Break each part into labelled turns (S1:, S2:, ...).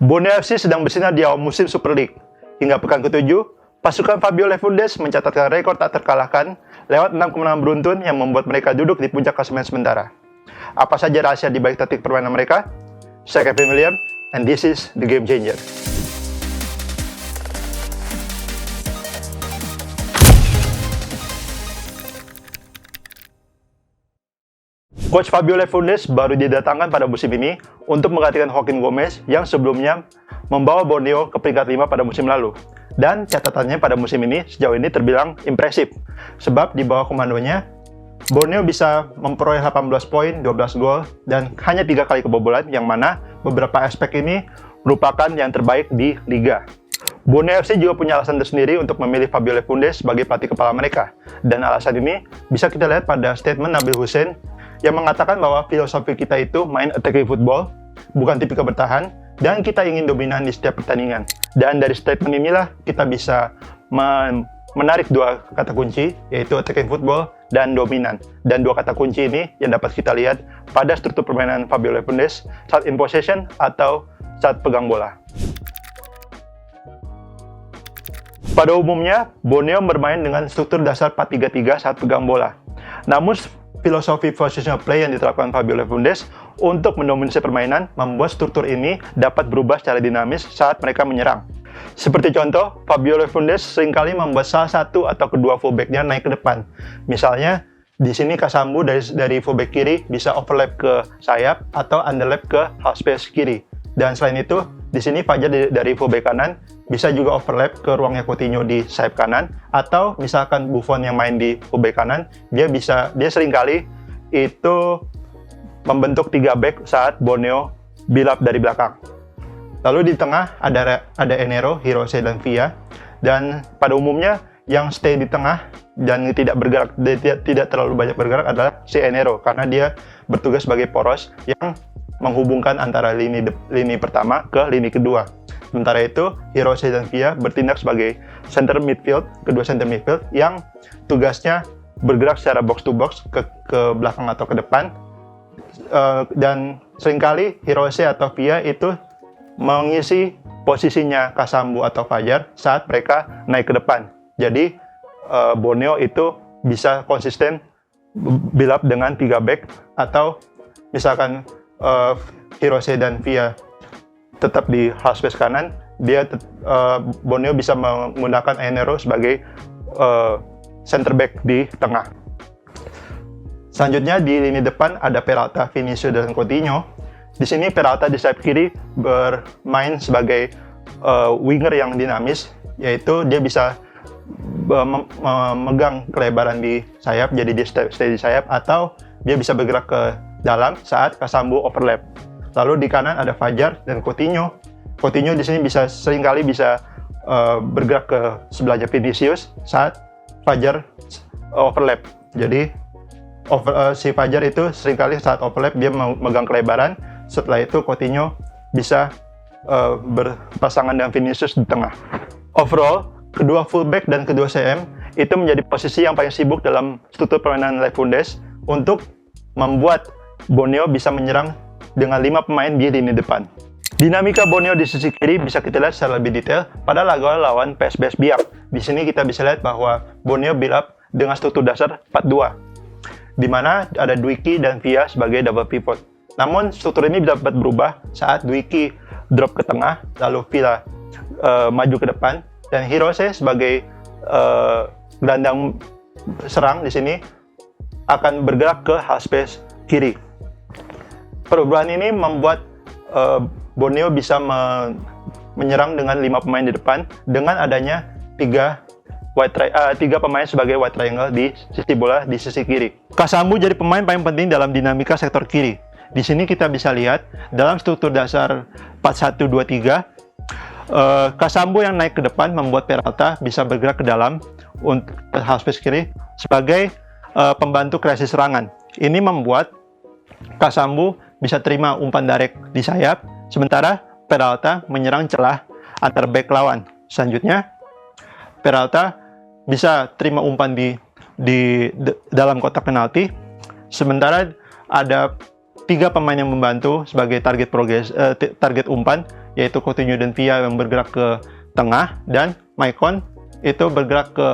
S1: Borneo FC sedang bersinar di awal musim Super League. Hingga pekan ke-7, pasukan Fabio Lefundes mencatatkan rekor tak terkalahkan lewat 6 kemenangan beruntun yang membuat mereka duduk di puncak klasemen sementara. Apa saja rahasia di balik taktik permainan mereka? Saya Kevin William, and this is The Game Changer. Coach Fabio Lefundes baru didatangkan pada musim ini untuk menggantikan Joaquin Gomez yang sebelumnya membawa Borneo ke peringkat 5 pada musim lalu. Dan catatannya pada musim ini sejauh ini terbilang impresif. Sebab di bawah komandonya, Borneo bisa memperoleh 18 poin, 12 gol, dan hanya 3 kali kebobolan, yang mana beberapa aspek ini merupakan yang terbaik di Liga. Borneo FC juga punya alasan tersendiri untuk memilih Fabio Lefundes sebagai pelatih kepala mereka. Dan alasan ini bisa kita lihat pada statement Nabil Hussein yang mengatakan bahwa filosofi kita itu main attacking football, bukan tipikal bertahan, dan kita ingin dominan di setiap pertandingan. Dan dari statement inilah kita bisa menarik dua kata kunci, yaitu attacking football dan dominan. Dan dua kata kunci ini yang dapat kita lihat pada struktur permainan Fabio Lefundes saat in possession atau saat pegang bola. Pada umumnya, Borneo bermain dengan struktur dasar 4-3-3 saat pegang bola. Namun, filosofi positional play yang diterapkan Fabio Lefundes untuk mendominasi permainan membuat struktur ini dapat berubah secara dinamis saat mereka menyerang. Seperti contoh, Fabio Lefundes seringkali membuat salah satu atau kedua fullback-nya naik ke depan. Misalnya, di sini Kasambu dari fullback kiri bisa overlap ke sayap atau underlap ke half space kiri. Dan selain itu, di sini Fajar dari fullback kanan bisa juga overlap ke ruangnya Coutinho di sayap kanan, atau misalkan Buffon yang main di fullback kanan, dia seringkali itu membentuk 3 back saat Borneo build up dari belakang. Lalu di tengah ada Enero, Hirose, dan Villa, dan pada umumnya yang stay di tengah dan tidak bergerak, tidak terlalu banyak bergerak adalah si Enero, karena dia bertugas sebagai poros yang menghubungkan antara lini pertama ke lini kedua. Sementara itu, Hirose dan Villa bertindak sebagai kedua center midfield yang tugasnya bergerak secara box to box ke belakang atau ke depan. Dan seringkali Hirose atau Villa itu mengisi posisinya Kasambu atau Fajar saat mereka naik ke depan. Jadi, Borneo itu bisa konsisten build up dengan 3 back, atau misalkan Hirose dan Villa tetap di half space kanan, Borneo bisa menggunakan Enero sebagai center back di tengah. Selanjutnya di lini depan ada Peralta, Vinicius, dan Coutinho. Di sini Peralta di sayap kiri bermain sebagai winger yang dinamis, yaitu dia bisa memegang kelebaran di sayap, jadi dia stay di sayap, atau dia bisa bergerak ke dalam saat Kasambu overlap. Lalu di kanan ada Fajar dan Coutinho. Coutinho di sini seringkali bisa bergerak ke sebelahnya Vinicius saat Fajar overlap. Jadi si Fajar itu seringkali saat overlap dia memegang kelebaran. Setelah itu Coutinho bisa berpasangan dengan Vinicius di tengah. Overall, kedua fullback dan kedua CM itu menjadi posisi yang paling sibuk dalam struktur permainan Lefundes untuk membuat Borneo bisa menyerang dengan 5 pemain di lini depan. Dinamika Borneo di sisi kiri bisa kita lihat secara lebih detail pada laga lawan PSBS Biak. Di sini kita bisa lihat bahwa Borneo build up dengan struktur dasar 4-2, di mana ada Dwiki dan Villa sebagai double pivot. Namun struktur ini dapat berubah saat Dwiki drop ke tengah, lalu Villa maju ke depan, dan Hirose sebagai gelandang serang di sini akan bergerak ke half space kiri. Perubahan ini membuat Borneo bisa menyerang dengan 5 pemain di depan dengan adanya 3 pemain sebagai white triangle di sisi bola di sisi kiri. Kasambu jadi pemain paling penting dalam dinamika sektor kiri. Di sini kita bisa lihat dalam struktur dasar 4-1-2-3, Kasambu yang naik ke depan membuat Peralta bisa bergerak ke dalam untuk half space kiri sebagai pembantu kreasi serangan. Ini membuat Kasambu bisa terima umpan direct di sayap, sementara Peralta menyerang celah antar back lawan. Selanjutnya, Peralta bisa terima umpan di dalam kotak penalti, sementara ada tiga pemain yang membantu sebagai target umpan, yaitu Coutinho dan Villa yang bergerak ke tengah, dan Maicon itu bergerak ke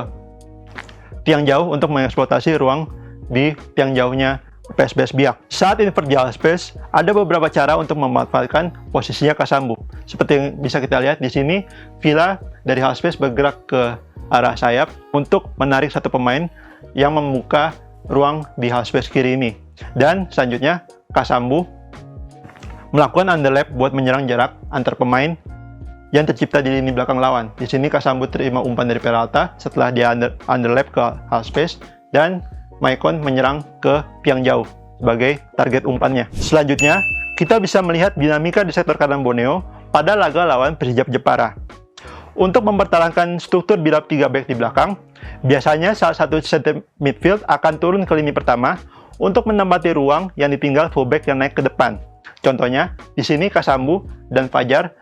S1: tiang jauh untuk mengeksploitasi ruang di tiang jauhnya PSBS Biak. Saat invert di half space, ada beberapa cara untuk memanfaatkan posisinya Kasambu. Seperti yang bisa kita lihat di sini, Villa dari half space bergerak ke arah sayap untuk menarik satu pemain yang membuka ruang di half space kiri ini. Dan selanjutnya, Kasambu melakukan underlap buat menyerang jarak antar pemain yang tercipta di lini belakang lawan. Di sini Kasambu terima umpan dari Peralta setelah dia underlap ke half space, dan Maicon menyerang ke tiang jauh sebagai target umpannya. Selanjutnya, kita bisa melihat dinamika di sektor kanan Borneo pada laga lawan Persijap Jepara. Untuk mempertahankan struktur build-up 3 back di belakang, biasanya salah satu center midfield akan turun ke lini pertama untuk menempati ruang yang ditinggal fullback yang naik ke depan. Contohnya, di sini Kasambu dan Fajar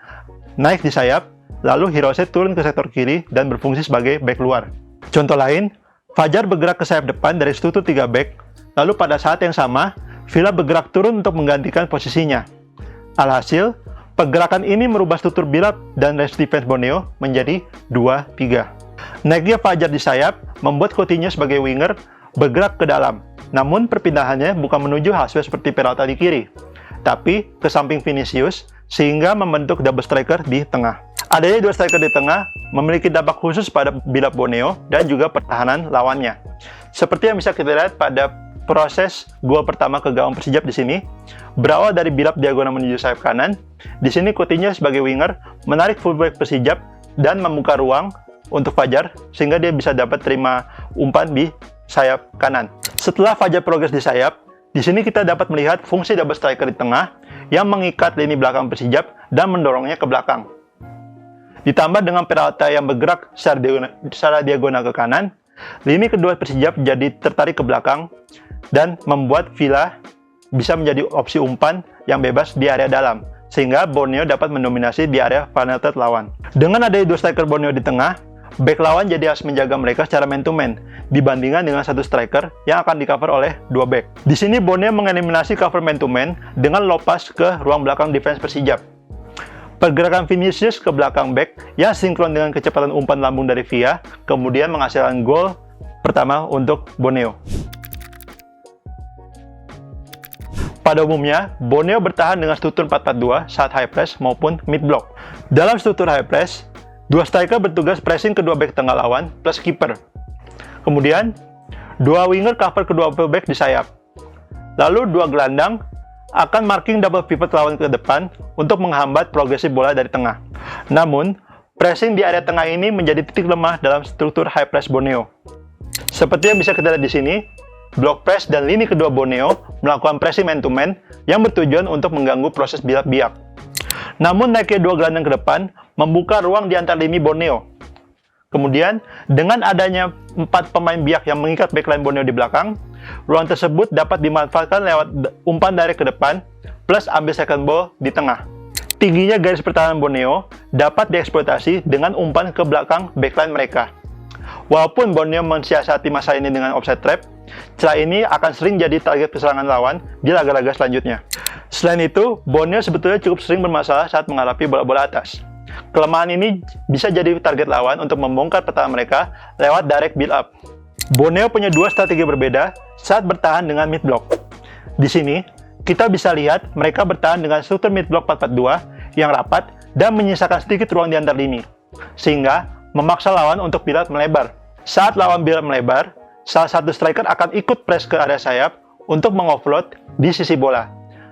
S1: naik di sayap, lalu Hirose turun ke sektor kiri dan berfungsi sebagai back luar. Contoh lain, Fajar bergerak ke sayap depan dari struktur 3 back, lalu pada saat yang sama, Villa bergerak turun untuk menggantikan posisinya. Alhasil, pergerakan ini merubah struktur build-up dan rest defense Borneo menjadi 2-3. Naiknya Fajar di sayap membuat Coutinho sebagai winger bergerak ke dalam, namun perpindahannya bukan menuju half space seperti Peralta di kiri, tapi ke samping Vinicius, sehingga membentuk double striker di tengah. Adanya dua striker di tengah memiliki dampak khusus pada build-up Borneo dan juga pertahanan lawannya. Seperti yang bisa kita lihat pada proses gol pertama ke gawang Persijap di sini, berawal dari build-up diagonal menuju sayap kanan. Di sini Coutinho sebagai winger menarik fullback Persijap dan membuka ruang untuk Fajar sehingga dia bisa dapat terima umpan di sayap kanan. Setelah Fajar progres di sayap, di sini kita dapat melihat fungsi double striker di tengah yang mengikat lini belakang Persijap dan mendorongnya ke belakang. Ditambah dengan Peralta yang bergerak secara diagonal ke kanan, lini kedua Persijap jadi tertarik ke belakang dan membuat Villa bisa menjadi opsi umpan yang bebas di area dalam, sehingga Borneo dapat mendominasi di area final third lawan. Dengan adanya dua striker Borneo di tengah, back lawan jadi harus menjaga mereka secara man-to-man, dibandingkan dengan satu striker yang akan di-cover oleh dua back. Di sini Borneo mengeliminasi cover man-to-man dengan low pass ke ruang belakang defense Persijap. Pergerakan Vinicius ke belakang back yang sinkron dengan kecepatan umpan lambung dari Villa, kemudian menghasilkan gol pertama untuk Borneo. Pada umumnya, Borneo bertahan dengan struktur 4-4-2 saat high press maupun mid block. Dalam struktur high press, dua striker bertugas pressing kedua back tengah lawan plus kiper. Kemudian, dua winger cover kedua fullback di sayap. Lalu dua gelandang akan marking double pivot lawan ke depan untuk menghambat progresi bola dari tengah. Namun, pressing di area tengah ini menjadi titik lemah dalam struktur high press Borneo. Seperti yang bisa kita lihat di sini, block press dan lini kedua Borneo melakukan pressing man-to-man yang bertujuan untuk mengganggu proses build-up Biak. Namun, naiknya dua gelandang ke depan membuka ruang di antar lini Borneo. Kemudian, dengan adanya 4 pemain Biak yang mengikat backline Borneo di belakang, ruang tersebut dapat dimanfaatkan lewat umpan direct ke depan, plus ambil second ball di tengah. Tingginya garis pertahanan Borneo dapat dieksploitasi dengan umpan ke belakang backline mereka. Walaupun Borneo mensiasati masa ini dengan offside trap, celah ini akan sering jadi target serangan lawan di laga-laga selanjutnya. Selain itu, Borneo sebetulnya cukup sering bermasalah saat menghadapi bola-bola atas. Kelemahan ini bisa jadi target lawan untuk membongkar pertahanan mereka lewat direct build-up. Borneo punya dua strategi berbeda saat bertahan dengan mid block. Di sini, kita bisa lihat mereka bertahan dengan struktur mid block 4-4-2 yang rapat dan menyisakan sedikit ruang di antar lini, sehingga memaksa lawan untuk build-up melebar. Saat lawan build-up melebar, salah satu striker akan ikut press ke area sayap untuk mengoffload di sisi bola.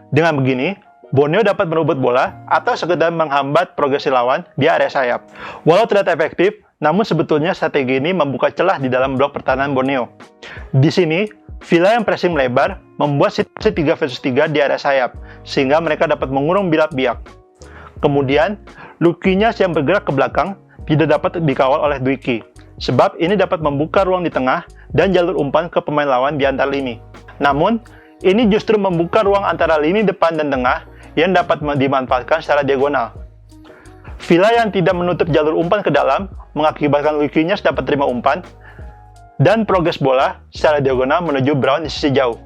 S1: Dengan begini, Borneo dapat merebut bola atau sekedar menghambat progresi lawan di area sayap. Walau tidak efektif, namun sebetulnya strategi ini membuka celah di dalam blok pertahanan Borneo. Di sini, Villa yang pressing melebar membuat situasi 3 versus 3 di area sayap, sehingga mereka dapat mengurung build-up Biak. Kemudian, Luquinhas yang bergerak ke belakang tidak dapat dikawal oleh Dwiki, sebab ini dapat membuka ruang di tengah dan jalur umpan ke pemain lawan di antar lini. Namun, ini justru membuka ruang antara lini depan dan tengah yang dapat dimanfaatkan secara diagonal. Villa yang tidak menutup jalur umpan ke dalam mengakibatkan Luquinhas dapat terima umpan dan progres bola secara diagonal menuju Brown di sisi jauh.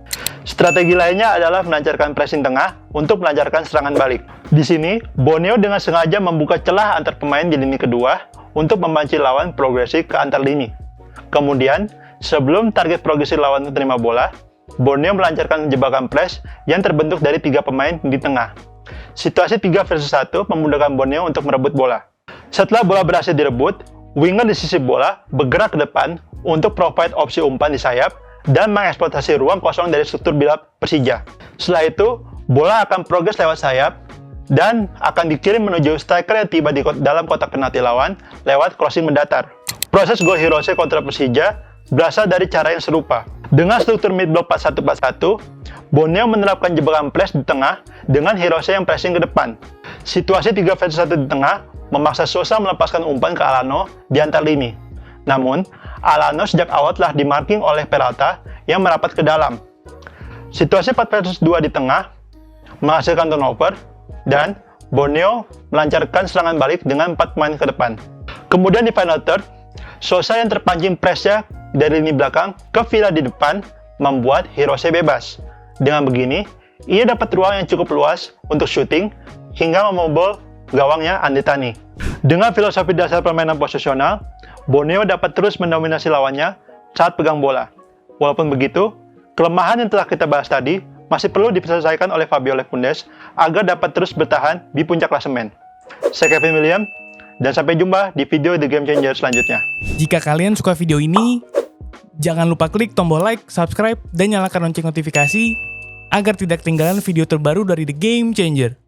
S1: Strategi lainnya adalah melancarkan pressing tengah untuk melancarkan serangan balik. Di sini, Borneo dengan sengaja membuka celah antar pemain di lini kedua untuk memancing lawan progresi ke antar lini. Kemudian, sebelum target progresi lawan menerima bola, Borneo melancarkan jebakan press yang terbentuk dari 3 pemain di tengah. Situasi 3 versus 1 memudahkan Borneo untuk merebut bola. Setelah bola berhasil direbut, winger di sisi bola bergerak ke depan untuk provide opsi umpan di sayap dan mengeksploitasi ruang kosong dari struktur build-up Persija. Setelah itu, bola akan progres lewat sayap dan akan dikirim menuju striker yang tiba di dalam kotak penalti lawan lewat crossing mendatar. Proses gol Hirose kontra Persija berasal dari cara yang serupa. Dengan struktur mid-block 4-1-4-1, Borneo menerapkan jebakan press di tengah dengan Hirose yang pressing ke depan. Situasi 3 versus 1 di tengah memaksa Sosa melepaskan umpan ke Alano di antar lini. Namun, Alano sejak awal telah dimarking oleh Peralta yang merapat ke dalam. Situasi 4 versus 2 di tengah menghasilkan turnover dan Borneo melancarkan serangan balik dengan 4 pemain ke depan. Kemudian di final third, Sosa yang terpancing pressnya dari lini belakang ke Villa di depan membuat Hirose bebas. Dengan begini, ia dapat ruang yang cukup luas untuk shooting hingga membobol gawangnya Andi Tani. Dengan filosofi dasar permainan posisional, Borneo dapat terus mendominasi lawannya saat pegang bola. Walaupun begitu, kelemahan yang telah kita bahas tadi masih perlu diselesaikan oleh Fabio Lepundez agar dapat terus bertahan di puncak klasemen. Saya Kevin William, dan sampai jumpa di video The Game Changer selanjutnya.
S2: Jika kalian suka video ini, jangan lupa klik tombol like, subscribe, dan nyalakan lonceng notifikasi agar tidak ketinggalan video terbaru dari The Game Changer.